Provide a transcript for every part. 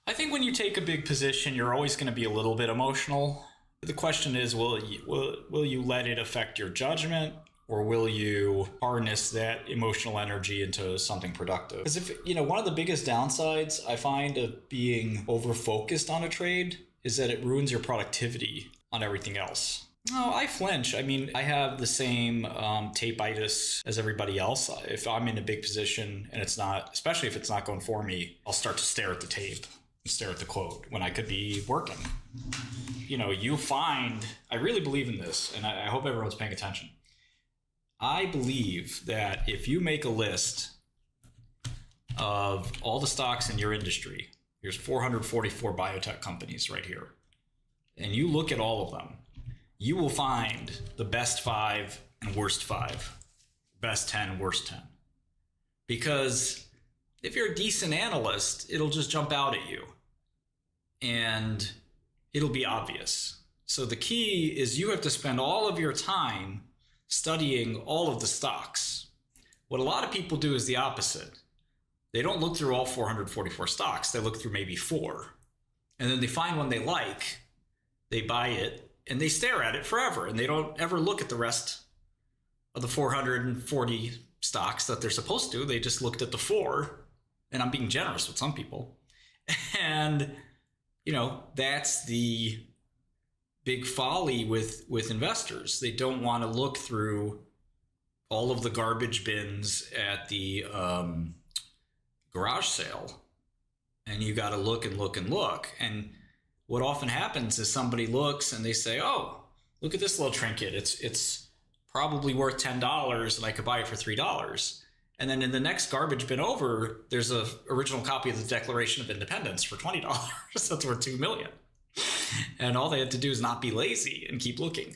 I think when you take a big position, you're always going to be a little bit emotional. The question is, will you let it affect your judgment, or will you harness that emotional energy into something productive? Because if, one of the biggest downsides I find of being over-focused on a trade is that it ruins your productivity on everything else. No, I flinch. I mean, I have the same 𝗕𝗢𝗢𝗍𝗍 as everybody else. If I'm in a big position and it's not, especially if it's not going for me, I'll start to stare at the tape, stare at the quote when I could be working. You find, I really believe in this, and I hope everyone's paying attention. I believe that if you make a list of all the stocks in your industry, here's 444 biotech companies right here, and you look at all of them, you will find the best 5 and worst 5, best 10, worst 10. Because if you're a decent analyst, it'll just jump out at you and it'll be obvious. So the key is you have to spend all of your time studying all of the stocks. What a lot of people do is the opposite. They don't look through all 444 stocks. They look through maybe 4. And then they find one they like, they buy it, and they stare at it forever, and they don't ever look at the rest of the 440 stocks that they're supposed to. They just looked at the 4, and I'm being generous with some people. And, that's the big folly with investors. They don't want to look through all of the garbage bins at the garage sale. And you got to look and look and look. And what often happens is somebody looks and they say, oh, look at this little trinket. It's probably worth $10 and I could buy it for $3. And then in the next garbage bin over, there's an original copy of the Declaration of Independence for $20. That's worth $2 million. And all they had to do is not be lazy and keep looking.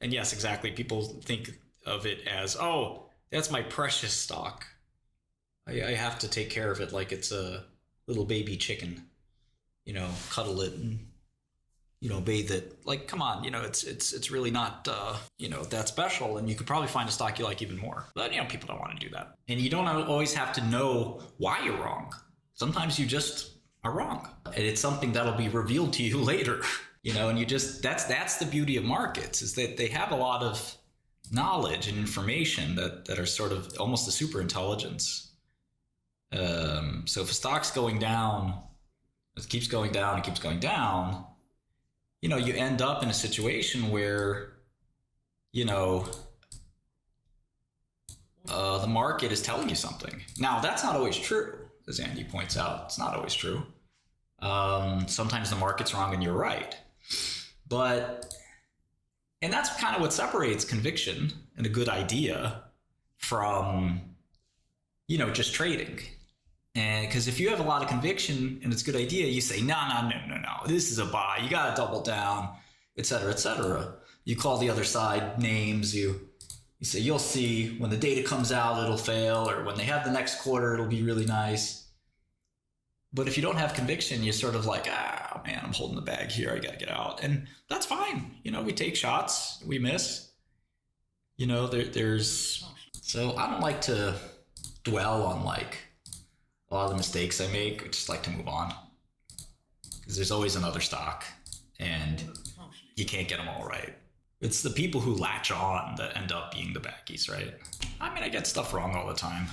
And yes, exactly. People think of it as, oh, that's my precious stock. I have to take care of it like it's a little baby chicken. Cuddle it and, bathe it. Like, come on, it's really not, that special. And you could probably find a stock you like even more. But, people don't want to do that. And you don't always have to know why you're wrong. Sometimes you just are wrong. And it's something that'll be revealed to you later, and you just, that's the beauty of markets, is that they have a lot of knowledge and information that are sort of almost a super intelligence. So if a stock's going down, it keeps going down and keeps going down, you end up in a situation where, the market is telling you something. Now, that's not always true, as Andy points out. It's not always true. Sometimes the market's wrong and you're right. And that's kind of what separates conviction and a good idea from, just trading. And because if you have a lot of conviction and it's a good idea, you say, no, this is a buy. You got to double down, et cetera, et cetera. You call the other side names. You say, you'll see when the data comes out, it'll fail, or when they have the next quarter, it'll be really nice. But if you don't have conviction, you're sort of like, man, I'm holding the bag here. I got to get out. And that's fine. We take shots, we miss. So I don't like to dwell on a lot of the mistakes I make. I just like to move on, because there's always another stock and you can't get them all right. It's the people who latch on that end up being the backies, right? I mean, I get stuff wrong all the time.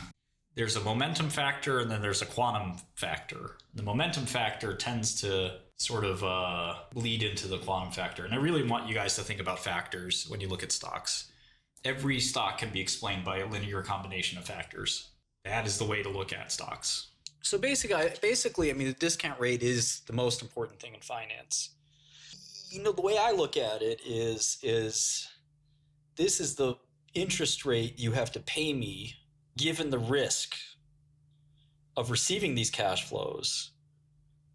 There's a momentum factor and then there's a quantum factor. The momentum factor tends to sort of bleed into the quantum factor. And I really want you guys to think about factors when you look at stocks. Every stock can be explained by a linear combination of factors. That is the way to look at stocks. So basically, the discount rate is the most important thing in finance. The way I look at it is this is the interest rate you have to pay me given the risk of receiving these cash flows.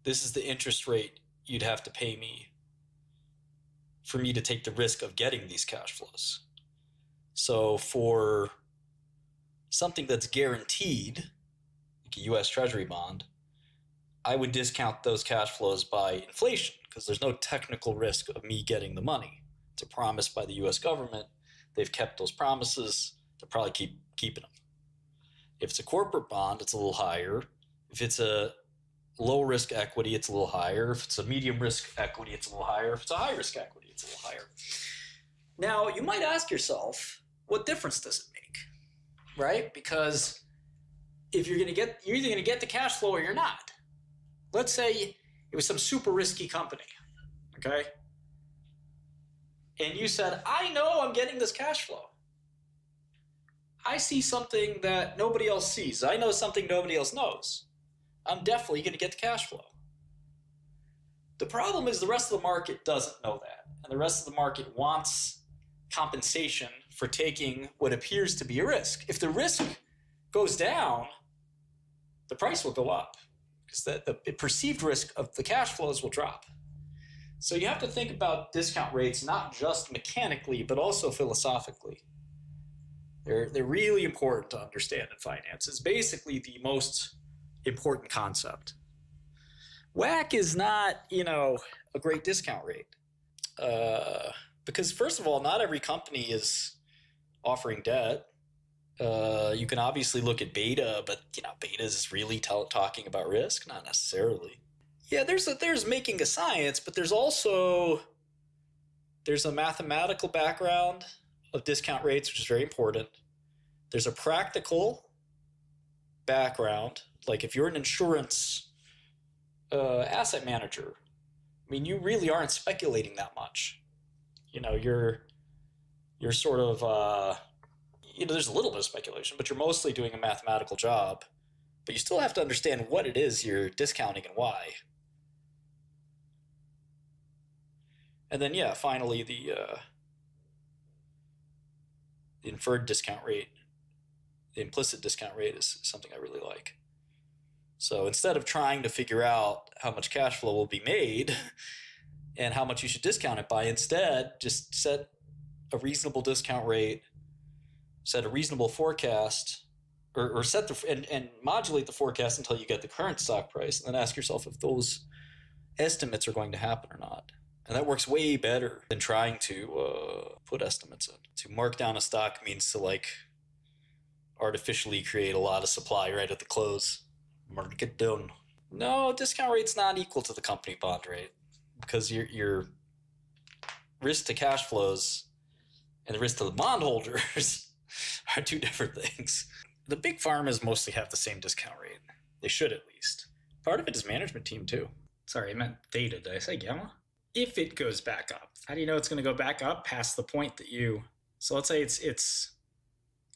This is the interest rate you'd have to pay me for me to take the risk of getting these cash flows. So for something that's guaranteed, like a U.S. Treasury bond, I would discount those cash flows by inflation because there's no technical risk of me getting the money. It's a promise by the U.S. government. They've kept those promises. They'll probably keep keeping them. If it's a corporate bond, it's a little higher. If it's a low risk equity, it's a little higher. If it's a medium risk equity, it's a little higher. If it's a high risk equity, it's a little higher. Now, you might ask yourself, what difference does it make, right? Because if you're either going to get the cash flow or you're not. Let's say it was some super risky company, okay? And you said, I know I'm getting this cash flow. I see something that nobody else sees. I know something nobody else knows. I'm definitely going to get the cash flow. The problem is the rest of the market doesn't know that. And the rest of the market wants compensation for taking what appears to be a risk. If the risk goes down, the price will go up because the perceived risk of the cash flows will drop. So you have to think about discount rates not just mechanically, but also philosophically. They're really important to understand in finance. It's basically the most important concept. WACC is not, a great discount rate. Because first of all, not every company is offering debt. You can obviously look at beta, but beta is really talking about risk, not necessarily. Yeah, there's making a science, but there's a mathematical background of discount rates, which is very important. There's a practical background, like if you're an insurance asset manager, you really aren't speculating that much. You're sort of, there's a little bit of speculation, but you're mostly doing a mathematical job. But you still have to understand what it is you're discounting and why. And then, finally, the inferred discount rate, the implicit discount rate is something I really like. So instead of trying to figure out how much cash flow will be made and how much you should discount it by, instead, just set a reasonable discount rate, set a reasonable forecast, or set and modulate the forecast until you get the current stock price, and then ask yourself if those estimates are going to happen or not. And that works way better than trying to put estimates in. To mark down a stock means to artificially create a lot of supply right at the close. Mark it down. No, discount rate's not equal to the company bond rate because your risk to cash flows and the risk to the bondholders are two different things. The big pharmas mostly have the same discount rate. They should at least. Part of it is management team too. Sorry, I meant theta. Did I say gamma? If it goes back up. How do you know it's going to go back up past the point that so let's say it's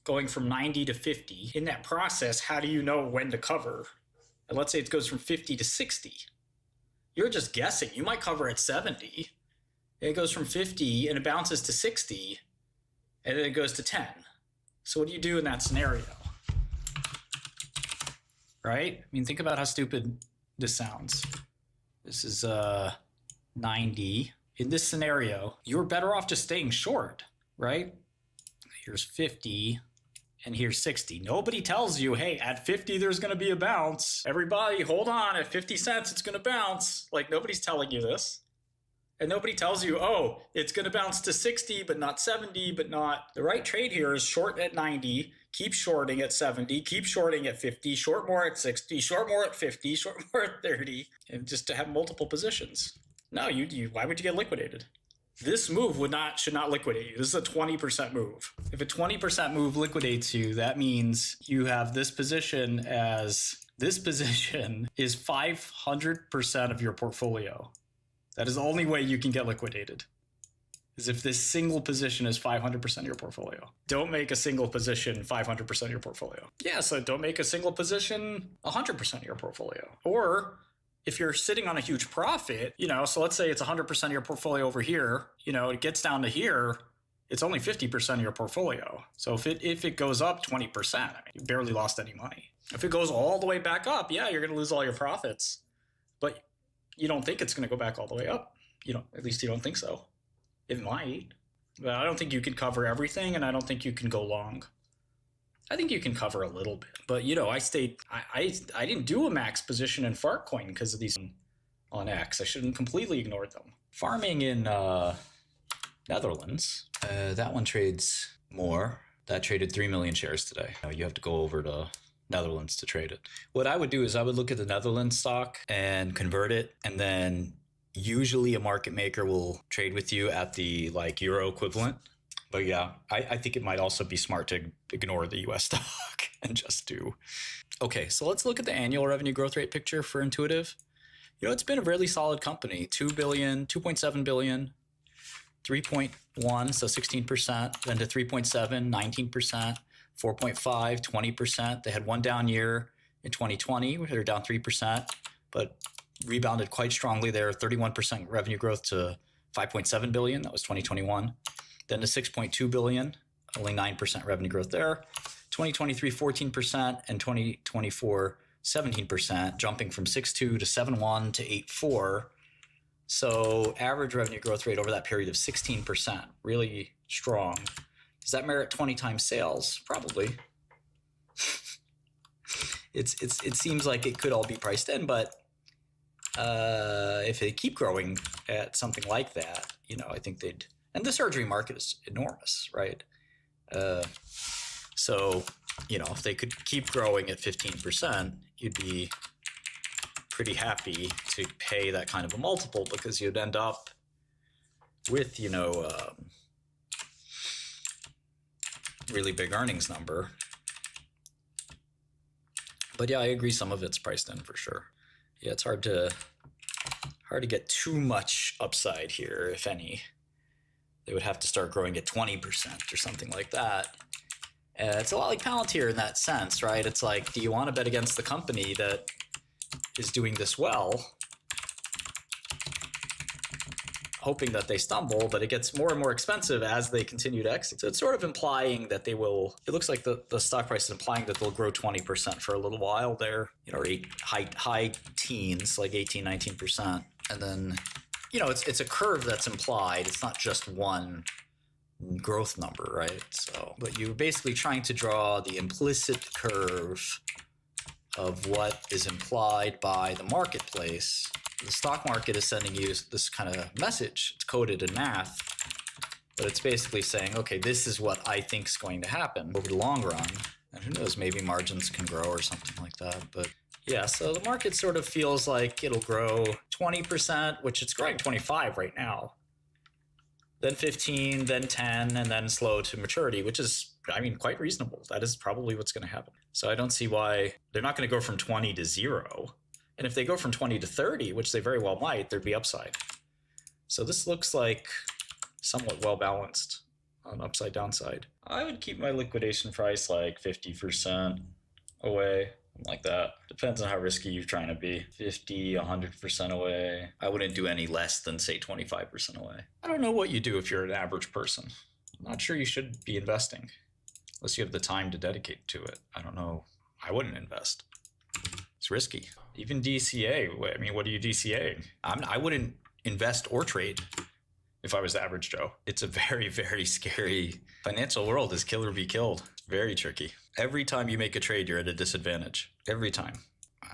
going from 90 to 50. In that process, how do you know when to cover? And let's say it goes from 50 to 60. You're just guessing. You might cover at 70. It goes from 50 and it bounces to 60 and then it goes to 10. So what do you do in that scenario? Right? Think about how stupid this sounds. This is 90. In this scenario, you're better off just staying short, right? Here's 50 and here's 60. Nobody tells you, hey, at 50, there's going to be a bounce. Everybody, hold on. At 50 cents, it's going to bounce. Nobody's telling you this. And nobody tells you, oh, it's going to bounce to 60, but not 70, but not. The right trade here is short at 90, keep shorting at 70, keep shorting at 50, short more at 60, short more at 50, short more at 30, and just to have multiple positions. No, why would you get liquidated? This move should not liquidate you. This is a 20% move. If a 20% move liquidates you, that means you have this position is 500% of your portfolio. That is the only way you can get liquidated, is if this single position is 500% of your portfolio. Don't make a single position 500% of your portfolio. Yeah, so don't make a single position 100% of your portfolio. Or if you're sitting on a huge profit, so let's say it's 100% of your portfolio over here, it gets down to here, it's only 50% of your portfolio. So if it goes up 20%, you barely lost any money. If it goes all the way back up, yeah, you're going to lose all your profits. But you don't think it's going to go back all the way up. At least you don't think so. It might. But I don't think you can cover everything, and I don't think you can go long. I think you can cover a little bit. But, I didn't do a max position in Fartcoin because of these on X. I shouldn't completely ignore them. Farming in Netherlands, that one trades more. That traded 3 million shares today. You have to go over to Netherlands to trade it. What I would do is I would look at the Netherlands stock and convert it, and then usually a market maker will trade with you at the like euro equivalent. But yeah, I think it might also be smart to ignore the US stock and just do. Okay, so let's look at the annual revenue growth rate picture for Intuitive. You know, it's been a really solid company. 2 billion, 2.7 billion, 3.1, so 16%, then to 3.7, 19%, 4.5, 20%. They had one down year in 2020, where they're down 3%, but rebounded quite strongly there, 31% revenue growth to 5.7 billion. That was 2021. Then to 6.2 billion, only 9% revenue growth there. 2023, 14%, and 2024, 17%, jumping from 6.2 to 7.1 to 8.4. So average revenue growth rate over that period of 16%, really strong. Does that merit 20 times sales? Probably. It seems like it could all be priced in, but if they keep growing at something like that, you know, I think they'd. And the surgery market is enormous, right? So, you know, if they could keep growing at 15%, you'd be pretty happy to pay that kind of a multiple, because you'd end up with, you know, really big earnings number. But yeah, I agree, some of it's priced in for sure. Yeah, it's hard to get too much upside here, if any. They would have to start growing at 20% or something like that. It's a lot like Palantir in that sense, right? It's like, do you want to bet against the company that is doing this well, hoping that they stumble, but it gets more and more expensive as they continue to exit. So it's sort of implying that they will, it looks like the stock price is implying that they'll grow 20% for a little while there, you know, or high teens, like 18, 19%. And then, you know, it's a curve that's implied. It's not just one growth number, right? So, but you're basically trying to draw the implicit curve of what is implied by the marketplace. The stock market is sending you this kind of message. It's coded in math, but it's basically saying, okay, this is what I think is going to happen over the long run. And who knows, maybe margins can grow or something like that. But yeah, so the market sort of feels like it'll grow 20%, which it's growing 25 right now. Then 15, then 10, and then slow to maturity, which is, I mean, quite reasonable. That is probably what's going to happen. So I don't see why they're not going to go from 20 to 0. And if they go from 20 to 30, which they very well might, there'd be upside. So this looks like somewhat well balanced on upside downside. I would keep my liquidation price like 50% away, like that. Depends on how risky you're trying to be. 50, 100% away. I wouldn't do any less than, say, 25% away. I don't know what you do if you're an average person. I'm not sure you should be investing unless you have the time to dedicate to it. I don't know. I wouldn't invest. It's risky. Even DCA, I mean, what are you DCAing? I wouldn't invest or trade if I was the average Joe. It's a very, very scary financial world. Is kill or be killed. Very tricky. Every time you make a trade, you're at a disadvantage. Every time.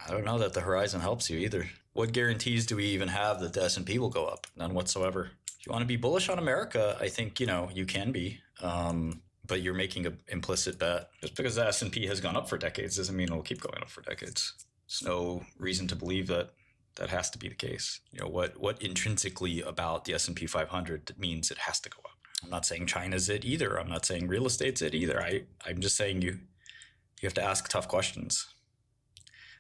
I don't know that the horizon helps you either. What guarantees do we even have that the S&P will go up? None whatsoever. If you want to be bullish on America, I think, you know, you can be. But you're making an implicit bet. Just because the S&P has gone up for decades doesn't mean it'll keep going up for decades. There's no reason to believe that that has to be the case. You know, what intrinsically about the S&P 500 means it has to go up. I'm not saying China's it either. I'm not saying real estate's it either. I'm just saying you have to ask tough questions.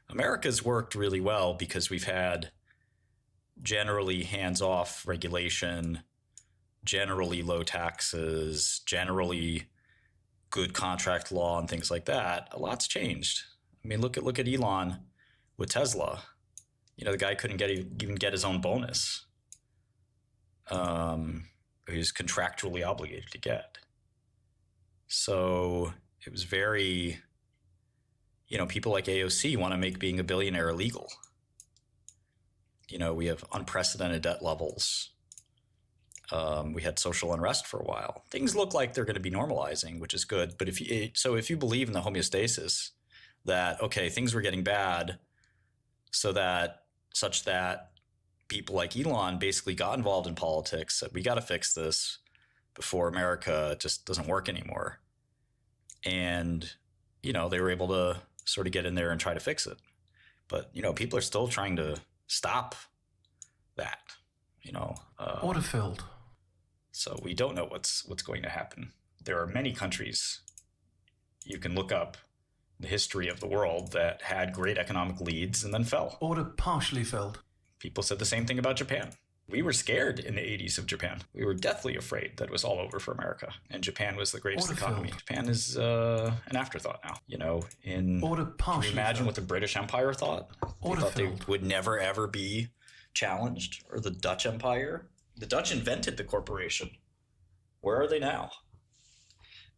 America's worked really well because we've had generally hands-off regulation, generally low taxes, generally good contract law and things like that. A lot's changed. I mean, look at Elon with Tesla. You know, the guy couldn't even get his own bonus. He was contractually obligated to get. So it was very, you know, people like AOC want to make being a billionaire illegal. You know, we have unprecedented debt levels. We had social unrest for a while. Things look like they're going to be normalizing, which is good. But if you believe in the homeostasis, that, okay, things were getting bad such that people like Elon basically got involved in politics, said, we got to fix this before America just doesn't work anymore. And, you know, they were able to sort of get in there and try to fix it. But, people are still trying to stop that, 𝗠𝗏𝗪𝗏. So we don't know what's going to happen. There are many countries you can look up the history of the world that had great economic leads and then fell. 𝗠𝗏𝗪𝗏. People said the same thing about Japan. We were scared in the 80s of Japan. We were deathly afraid that it was all over for America, and Japan was the greatest economy. Japan is an afterthought now. Can you imagine what the British Empire thought? They thought they would never ever be challenged, or the Dutch Empire. The Dutch invented the corporation. Where are they now?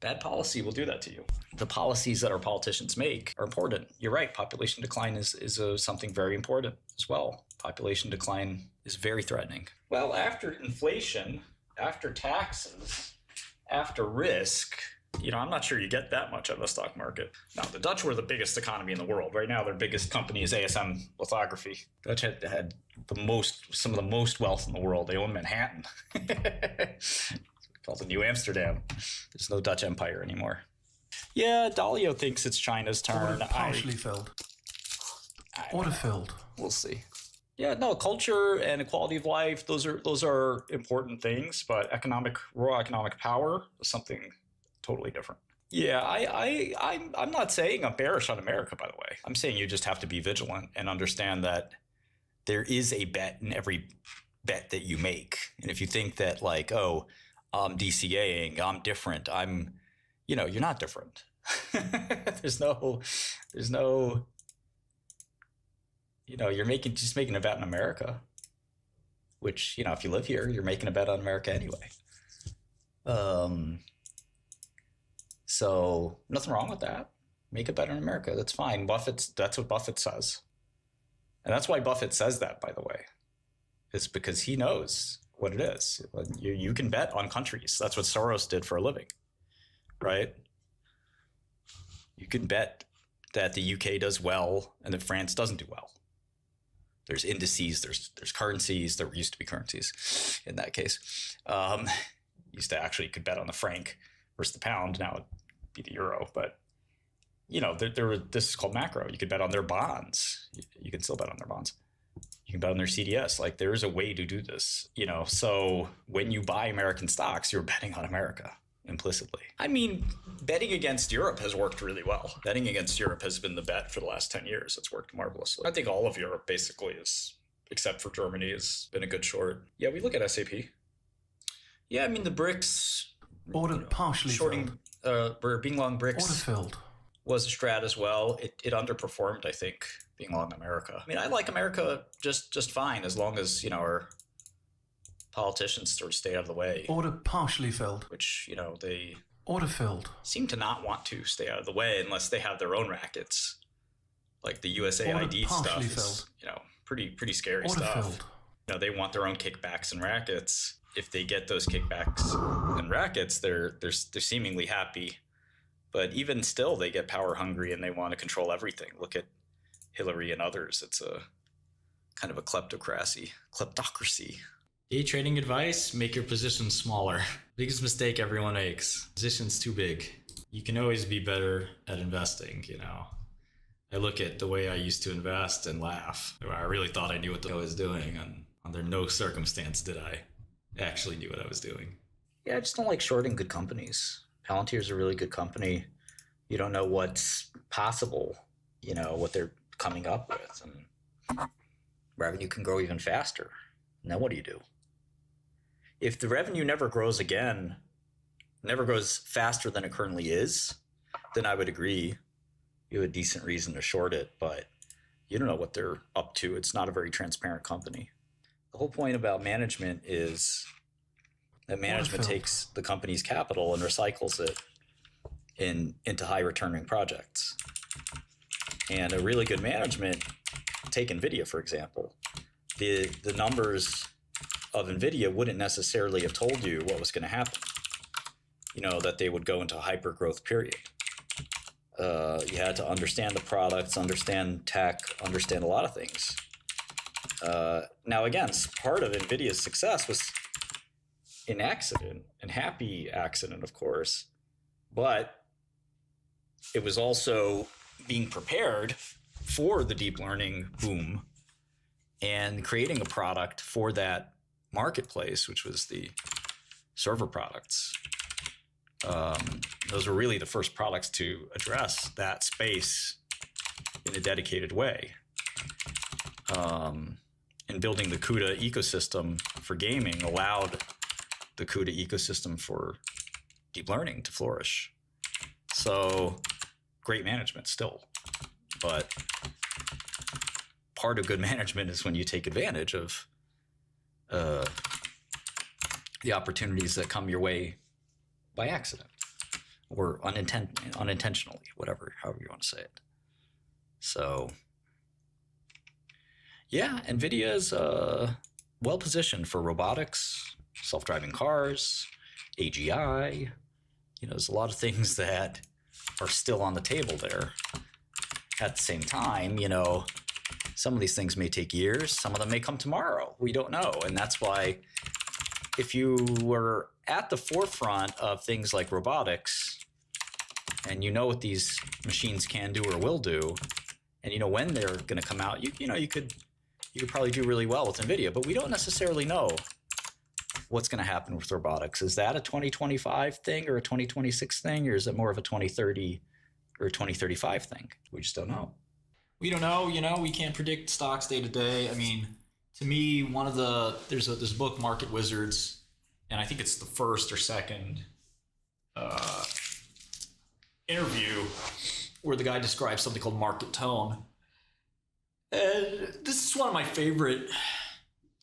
Bad policy will do that to you. The policies that our politicians make are important. You're right, population decline is something very important as well. Population decline is very threatening. Well, after inflation, after taxes, after risk, I'm not sure you get that much out of the stock market. Now, the Dutch were the biggest economy in the world. Right now, their biggest company is ASM Lithography. Dutch had some of the most wealth in the world. They own Manhattan. Called the New Amsterdam. There's no Dutch Empire anymore. Yeah, 𝗏𝗏 thinks it's China's turn. 𝗠𝗏𝗪𝗏. We'll see. Yeah, no, culture and equality of life, those are important things, but raw economic power is something totally different. Yeah, I'm not saying I'm bearish on America, by the way. I'm saying you just have to be vigilant and understand that there is a bet in every bet that you make. And if you think that I'm DCAing, I'm different, you're not different. There's no, you're just making a bet on America, which, if you live here, you're making a bet on America anyway. So nothing wrong with that. Make a bet on America. That's fine. That's what Buffett says. And that's why Buffett says that, by the way. It's because he knows what it is. You can bet on countries. That's what Soros did for a living, right? You can bet that the UK does well and that France doesn't do well. There's indices, there's currencies. There used to be currencies in that case. Used to actually, you could bet on the franc versus the pound. Now it'd be the euro, but this is called macro. You could bet on their bonds. You can still bet on their bonds. You can bet on their CDS. There is a way to do this, so when you buy American stocks, you're betting on America implicitly. I mean, betting against Europe has worked really well. Betting against Europe has been the bet for the last 10 years. It's worked marvelously. I think all of Europe basically except for Germany, has been a good short. Yeah, we look at SAP. Yeah, I mean, the BRICS, shorting, being long BRICS was a strat as well. It underperformed, I think, being long America. I mean, I like America just fine as long as, our politicians sort of stay out of the way. Which, they seem to not want to stay out of the way unless they have their own rackets. Like the USAID stuff is, pretty scary stuff. They want their own kickbacks and rackets. If they get those kickbacks and rackets, they're seemingly happy. But even still, they get power hungry and they want to control everything. Look at Hillary and others. It's a kind of a kleptocracy. Day trading advice: make your position smaller. Biggest mistake everyone makes. Position's too big. You can always be better at investing, I look at the way I used to invest and laugh. I really thought I knew what I was doing, and under no circumstance did I actually knew what I was doing. Yeah, I just don't like shorting good companies. Palantir's a really good company. You don't know what's possible, what they're coming up with, and revenue can grow even faster. Now what do you do? If the revenue never grows again, never grows faster than it currently is, then I would agree you have a decent reason to short it, but you don't know what they're up to. It's not a very transparent company. The whole point about management is that management takes the company's capital and recycles it into high returning projects. And a really good management, take NVIDIA, for example, the numbers of NVIDIA wouldn't necessarily have told you what was going to happen, that they would go into a hyper growth period. You had to understand the products, understand tech, understand a lot of things. Now, again, part of NVIDIA's success was an accident, and happy accident, of course, but it was also being prepared for the deep learning boom and creating a product for that marketplace, which was the server products. Those were really the first products to address that space in a dedicated way. And building the CUDA ecosystem for gaming allowed the CUDA ecosystem for deep learning to flourish. So great management still, but part of good management is when you take advantage of the opportunities that come your way by accident or unintentionally, however you want to say it. So yeah, NVIDIA is well positioned for robotics, self-driving cars, AGI. There's a lot of things that are still on the table there. At the same time, some of these things may take years. Some of them may come tomorrow. We don't know. And that's why if you were at the forefront of things like robotics and you know what these machines can do or will do, and you know when they're going to come out, you could probably do really well with NVIDIA, but we don't necessarily know what's going to happen with robotics. Is that a 2025 thing or a 2026 thing, or is it more of a 2030 or 2035 thing? We just don't know. We don't know. We can't predict stocks day to day. I mean, to me, there's a book, Market Wizards, and I think it's the first or second interview where the guy describes something called market tone. And this is one of my favorite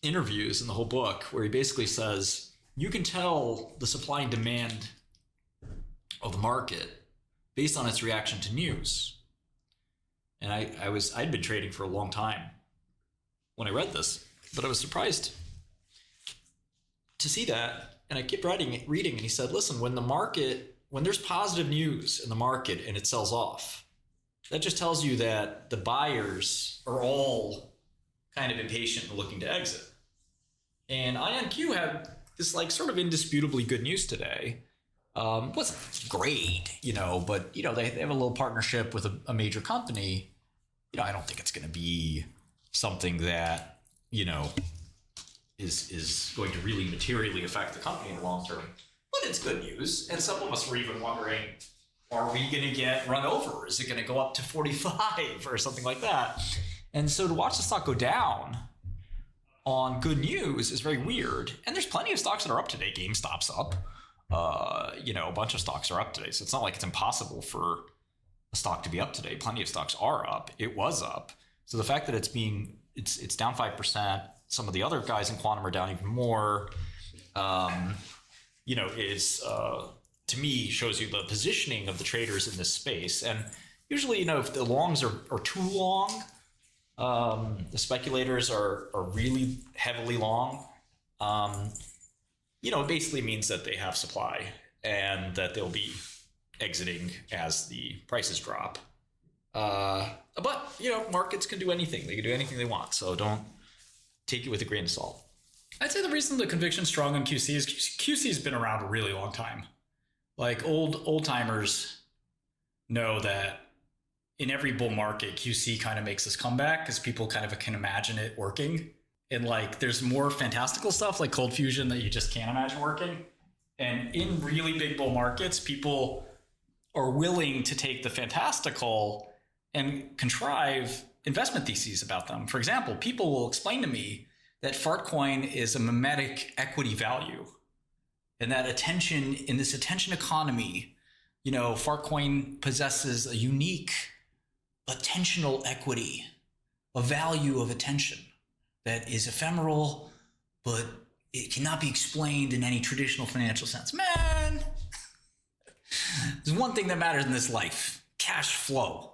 interviews in the whole book, where he basically says, you can tell the supply and demand of the market based on its reaction to news. And I'd been trading for a long time when I read this, but I was surprised to see that. And I kept reading, and he said, listen, when there's positive news in the market and it sells off, that just tells you that the buyers are all kind of impatient and looking to exit. And IonQ had this sort of indisputably good news today. Wasn't great, but they have a little partnership with a major company. I don't think it's going to be something that is going to really materially affect the company in the long term. But it's good news. And some of us were even wondering, are we going to get run over? Is it going to go up to 45 or something like that? And so to watch the stock go down on good news is very weird. And there's plenty of stocks that are up today. GameStop's up. A bunch of stocks are up today. So it's not like it's impossible for a stock to be up today. Plenty of stocks are up. It was up. So the fact that it's down 5%, some of the other guys in quantum are down even more, is to me shows you the positioning of the traders in this space. And usually, if the longs are too long, the speculators are really heavily long. It basically means that they have supply and that they'll be exiting as the prices drop. But markets can do anything. They can do anything they want. So don't take it with a grain of salt. I'd say the reason the conviction's strong on QC is QC's been around a really long time. Like old timers know that in every bull market, QC kind of makes this comeback because people kind of can imagine it working. And there's more fantastical stuff like cold fusion that you just can't imagine working. And in really big bull markets, people are willing to take the fantastical and contrive investment theses about them. For example, people will explain to me that Fartcoin is a mimetic equity value, and that attention in this attention economy, Fartcoin possesses a unique attentional equity, a value of attention that is ephemeral, but it cannot be explained in any traditional financial sense. Man, there's one thing that matters in this life: cash flow.